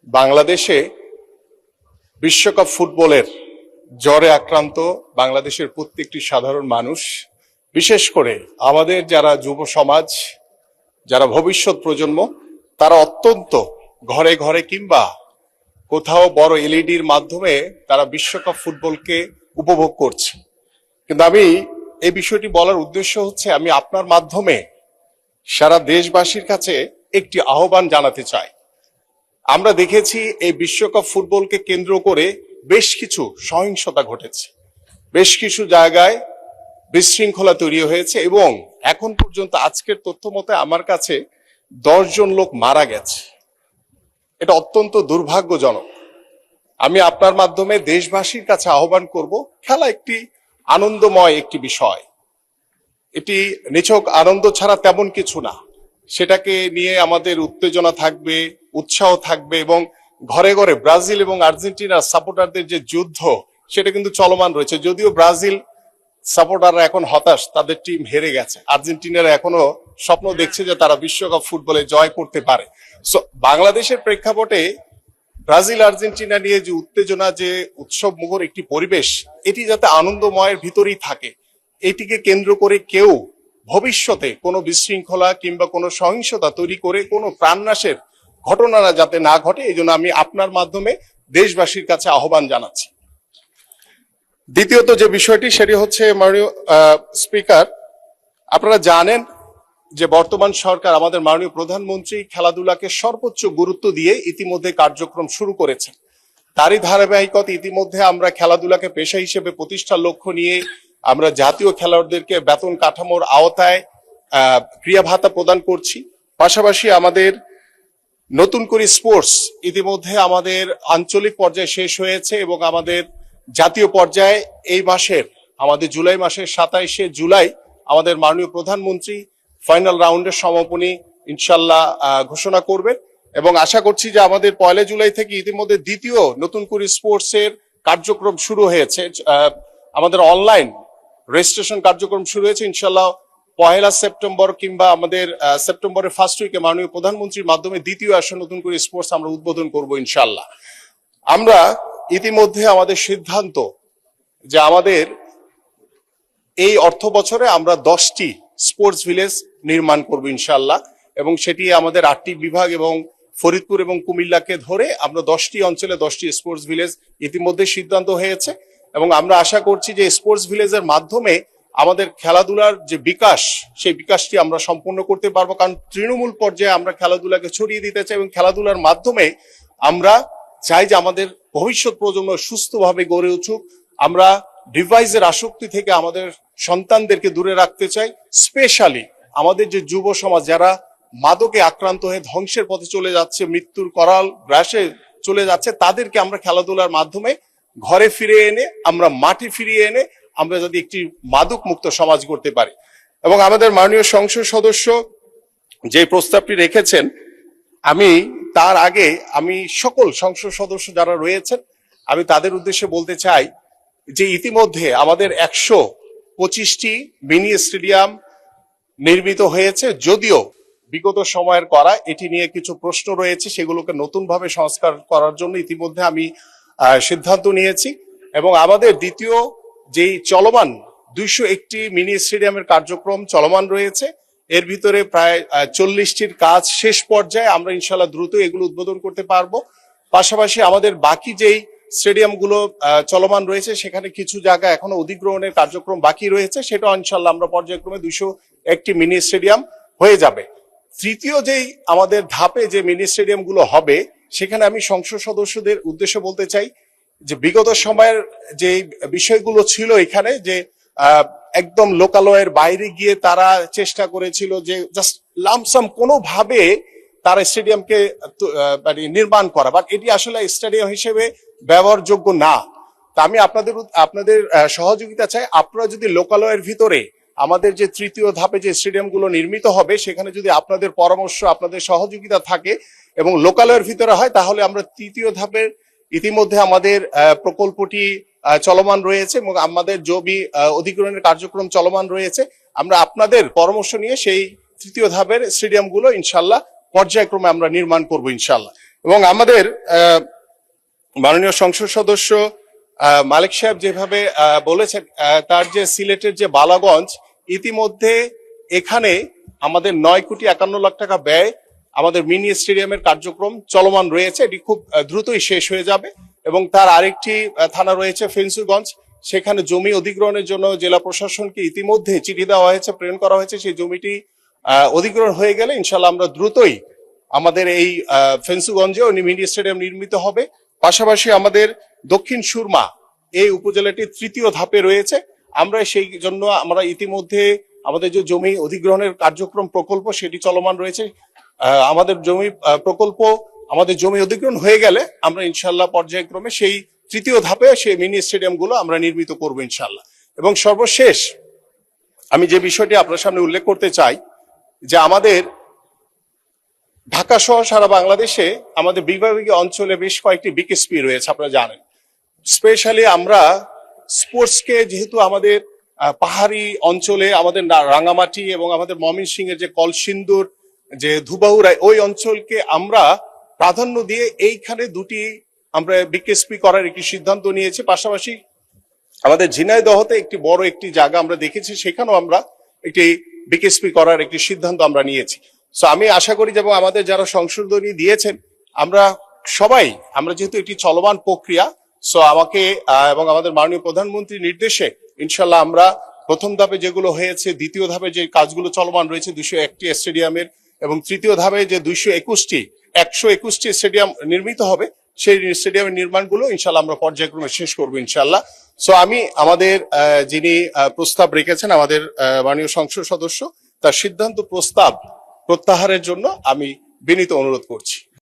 বাংলাদেশে বিশ্বকাপ ফুটবলের জ্বরে আক্রান্ত বাংলাদেশের প্রত্যেকটি সাধারণ মানুষ, বিশেষ করে আমাদের যারা যুব সমাজ, যারা ভবিষ্যৎ প্রজন্ম, তারা অত্যন্ত ঘরে ঘরে কিংবা কোথাও বড় এলইডির মাধ্যমে তারা বিশ্বকাপ ফুটবলকে উপভোগ করছে। কিন্তু আমি এই বিষয়টি বলার উদ্দেশ্য হচ্ছে, আমি আপনার মাধ্যমে সারা দেশবাসীর কাছে একটি আহ্বান জানাতে চাই। আমরা দেখেছি এই বিশ্বকাপ ফুটবলকে কেন্দ্র করে বেশ কিছু সহিংসতা ঘটেছে, বেশ কিছু জায়গায় বিশৃঙ্খলা তৈরি হয়েছে এবং এখন পর্যন্ত আজকের তথ্য মতে আমার কাছে 10 জন লোক মারা গেছে। এটা অত্যন্ত দুর্ভাগ্যজনক। আমি আপনার মাধ্যমে দেশবাসীর কাছে আহ্বান করব, খেলা একটি আনন্দময় একটি বিষয়, এটি নিছক আনন্দ ছাড়া তেমন কিছু না। সেটাকে নিয়ে আমাদের উত্তেজনা থাকবে, উৎসাহ থাকবে এবং ঘরে ঘরে ব্রাজিল এবং আর্জেন্টিনার সাপোর্টারদের যে যুদ্ধ, সেটা কিন্তু চলমান রয়েছে। যদিও ব্রাজিল সাপোর্টাররা এখন হতাশ, তাদের টিম হেরে গেছে। আর্জেন্টিনারা এখনো স্বপ্ন দেখছে যে তারা বিশ্বকাপ ফুটবলে জয় করতে পারে। সো বাংলাদেশের প্রেক্ষাপটে ব্রাজিল আর্জেন্টিনা নিয়ে যে উত্তেজনা, যে উৎসব মুখর একটি পরিবেশ, এটি যাতে আনন্দময়ের ভিতরেই থাকে, এটিকে কেন্দ্র করে কেউ ভবিষ্যতে কোনো বিশৃঙ্খলা কিংবা কোনো সহিংসতা তৈরি করে কোনো প্রাণনাশের ঘটনা যাতে না ঘটে, এই জন্য আমি আপনার মাধ্যমে দেশবাসীর কাছে আহ্বান জানাচ্ছি। দ্বিতীয়ত যে বিষয়টি, সেটি হচ্ছে মাননীয় স্পিকার, আপনারা জানেন যে বর্তমান সরকার, আমাদের মাননীয় প্রধানমন্ত্রী খেলাধুলাকে সর্বোচ্চ গুরুত্ব দিয়ে ইতিমধ্যে কার্যক্রম শুরু করেছেন। তারই ধারাবাহিকতা ইতিমধ্যে আমরা খেলাধুলাকে পেশা হিসেবে প্রতিষ্ঠার লক্ষ্য নিয়ে আমরা জাতীয় খেলোয়াড়দেরকে বেতন কাঠামোর আওতায় ক্রিয়া ভাতা প্রদান করছি। পাশাপাশি আমাদের নতুন করে স্পোর্টস ইতিমধ্যে আমাদের আঞ্চলিক পর্যায়ে শেষ হয়েছে এবং আমাদের জাতীয় পর্যায়ে এই মাসের, আমাদের জুলাই মাসের 27শে জুলাই আমাদের মাননীয় প্রধানমন্ত্রী ফাইনাল রাউন্ডের সমাপনী ইনশাল্লাহ ঘোষণা করবেন এবং আশা করছি যে আমাদের 1 জুলাই থেকে ইতিমধ্যে দ্বিতীয় নতুন করে স্পোর্টস এর কার্যক্রম শুরু হয়েছে। আমাদের অনলাইন রেজিস্ট্রেশন কার্যক্রম শুরু হয়েছে। ইনশাল্লাহ 1 সেপ্টেম্বর কিংবা আমাদের সেপ্টেম্বরের ফার্স্ট উইকে মাননীয় প্রধানমন্ত্রীর মাধ্যমে দ্বিতীয় আসর নতুন করে স্পোর্টস আমরা উদ্বোধন করব ইনশাল্লাহ। আমরা ইতিমধ্যে আমাদের সিদ্ধান্ত যে আমাদের এই অর্থ বছরে আমরা 10টি স্পোর্টস ভিলেজ নির্মাণ করব ইনশাল্লাহ এবং সেটি আমাদের 8টি বিভাগ এবং ফরিদপুর এবং কুমিল্লাকে ধরে আমরা 10টি অঞ্চলে 10টি স্পোর্টস ভিলেজ ইতিমধ্যে সিদ্ধান্ত হয়েছে এবং আমরা আশা করছি যে স্পোর্টস ভিলেজের মাধ্যমে আমাদের খেলাধুলার যে বিকাশ, সেই বিকাশটি আমরা সম্পূর্ণ করতে পারবো। কারণ তৃণমূল পর্যায়ে আমরা খেলাধুলাকে ছড়িয়ে দিতে চাই এবং খেলাধুলার মাধ্যমে আমরা চাই যে আমাদের ভবিষ্যৎ প্রজন্ম সুস্থভাবে গড়ে উঠুক। আমরা ডিভাইসের আসক্তি থেকে আমাদের সন্তানদেরকে দূরে রাখতে চাই। স্পেশালি আমাদের যে যুব সমাজ, যারা মাদকে আক্রান্ত হয়ে ধ্বংসের পথে চলে যাচ্ছে, মৃত্যুর করাল গ্রাসে চলে যাচ্ছে, তাদেরকে আমরা খেলাধুলার মাধ্যমে ঘরে ফিরে এনে, আমরা মাঠে ফিরিয়ে এনে আমরা যদি একটি মাদক মুক্ত সমাজ গড়তে পারি। এবং আমাদের মাননীয় সংসদ সদস্য যে প্রস্তাবটি রেখেছেন, আমি তার আগে আমি সকল সংসদ সদস্য যারা রয়েছেন, আমি তাদের উদ্দেশ্যে বলতে চাই যে ইতিমধ্যে আমাদের 125টি মিনি স্টেডিয়াম নির্মিত হয়েছে। যদিও বিগত সময়ের করা এটি নিয়ে কিছু প্রশ্ন রয়েছে, সেগুলোকে নতুনভাবে সংস্কার করার জন্য ইতিমধ্যে আমি সিদ্ধান্ত নিয়েছি এবং আমাদের দ্বিতীয় যেই চলমান 201টি মিনি স্টেডিয়ামের কার্যক্রম চলমান রয়েছে, এর ভিতরে প্রায় 40টির কাজ শেষ পর্যায়ে। আমরা ইনশাল্লাহ দ্রুত এগুলো উদ্বোধন করতে পারবো। পাশাপাশি আমাদের বাকি যেই স্টেডিয়ামগুলো চলমান রয়েছে, সেখানে কিছু জায়গা এখনো অধিগ্রহণের কার্যক্রম বাকি রয়েছে, সেটা ইনশাল্লাহ আমরা পর্যায়ক্রমে 201টি মিনি স্টেডিয়াম হয়ে যাবে। তৃতীয় যেই আমাদের ধাপে যে মিনি স্টেডিয়াম গুলো হবে, সেখানে আমি সংসদ সদস্যদের উদ্দেশ্যে বলতে চাই যে বিগত সময়ের যে বিষয়গুলো ছিল এখানে, যে একদম লোকালয়ের বাইরে গিয়ে তারা চেষ্টা করেছিল যে জাস্ট লামসাম কোনোভাবে তারা স্টেডিয়ামকে মানে নির্মাণ করা, বাট এটি আসলে স্টেডিয়াম হিসেবে ব্যবহারযোগ্য না। তা আমি আপনাদের সহযোগিতা চাই। আপনারা যদি লোকালয়ের ভিতরে আমাদের যে তৃতীয় ধাপে যে স্টেডিয়াম গুলো নির্মিত হবে, সেখানে যদি আপনাদের পরামর্শ, আপনাদের সহযোগিতা থাকে এবং লোকালয়ের ভিতরে হয়, তাহলে আমরা তৃতীয় ধাপের ইতিমধ্যে আমাদের প্রকল্পটি চলমান রয়েছে এবং আমাদের জমি অধিগ্রহণের কার্যক্রম চলমান রয়েছে। আমরা আপনাদের পরামর্শ নিয়ে সেই তৃতীয় ধাপের স্টেডিয়াম গুলো ইনশাল্লাহ পর্যায়ক্রমে আমরা নির্মাণ করব ইনশাল্লাহ। এবং আমাদের মাননীয় সংসদ সদস্য মালিক সাহেব যেভাবে বলেছেন, তার যে সিলেটের যে বালাগঞ্জ, ইতিমধ্যে এখানে আমাদের 9,51,00,000 টাকা ব্যয় আমাদের মিনি স্টেডিয়ামের কার্যক্রম চলমান রয়েছে। এটি খুব দ্রুতই শেষ হয়ে যাবে। এবং তার আরেকটি থানা রয়েছে ফেঞ্চুগঞ্জ, সেখানে জমি অধিগ্রহণের জন্য জেলা প্রশাসনকে ইতিমধ্যে চিঠি দেওয়া হয়েছে, প্রেরণ করা হয়েছে। সেই জমিটি অধিগ্রহণ হয়ে গেলে ইনশাল্লাহ আমরা দ্রুতই আমাদের এই ফেঞ্চুগঞ্জেও মিনি স্টেডিয়াম নির্মিত হবে। পাশাপাশি আমাদের দক্ষিণ সুরমা এই উপজেলাটির 3য় ধাপে রয়েছে। আমরা সেই জন্য আমরা ইতিমধ্যে আমাদের যে জমি অধিগ্রহণের কার্যক্রম প্রকল্প সেটি চলমান রয়েছে। আমাদের জমি প্রকল্প, আমাদের জমি অধিগ্রহণ হয়ে গেলে আমরা ইনশাল্লাহ পর্যায়ক্রমে সেই 3য় ধাপে সেই মিনি স্টেডিয়াম গুলো আমরা নির্মিত করবো ইনশাল্লাহ। এবং সর্বশেষ আমি যে বিষয়টি আপনার সামনে উল্লেখ করতে চাই, যে আমাদের ঢাকা সহ সারা বাংলাদেশে আমাদের বিভাগীয় অঞ্চলে বেশ কয়েকটি বিকেএসপি রয়েছে, আপনারা জানেন। স্পেশালি আমরা স্পোর্টসকে, যেহেতু আমাদের পাহাড়ি অঞ্চলে আমাদের রাঙামাটি এবং আমাদের ময়মনসিংহের যে কলসিন্দুর, যে ধুবাউড়ায়, ওই অঞ্চলকে আমরা প্রাধান্য দিয়ে এইখানে দুটি আমরা বিকেএসপি করার একটি সিদ্ধান্ত নিয়েছি। পাশাপাশি আমাদের ঝিনাইদহতে একটি বড় একটি জায়গা আমরা দেখেছি, সেখানেও আমরা একটি বিকেএসপি করার একটি সিদ্ধান্ত আমরা নিয়েছি। সো আমি আশা করি যে আমাদের যারা সংশোধনী দিয়েছেন, আমরা সবাই, আমরা যেহেতু একটি চলমান প্রক্রিয়া, সো আমাকে এবং আমাদের মাননীয় প্রধানমন্ত্রীর নির্দেশে ইনশাল্লাহ আমরা প্রথম ধাপে যেগুলো হয়েছে, দ্বিতীয় ধাপে যে কাজগুলো চলমান রয়েছে 201টি স্টেডিয়ামের, এবং তৃতীয় ধাপে যে 121টি স্টেডিয়াম নির্মিত হবে, সেই স্টেডিয়ামের নির্মাণগুলো ইনশাল্লাহ আমরা পর্যায়ক্রমে শেষ করবো ইনশাল্লাহ। সো আমি আমাদের যিনি প্রস্তাব রেখেছেন, আমাদের মাননীয় সংসদ সদস্য, তার সিদ্ধান্ত প্রস্তাব প্রত্যাহারের জন্য আমি বিনীত অনুরোধ করছি।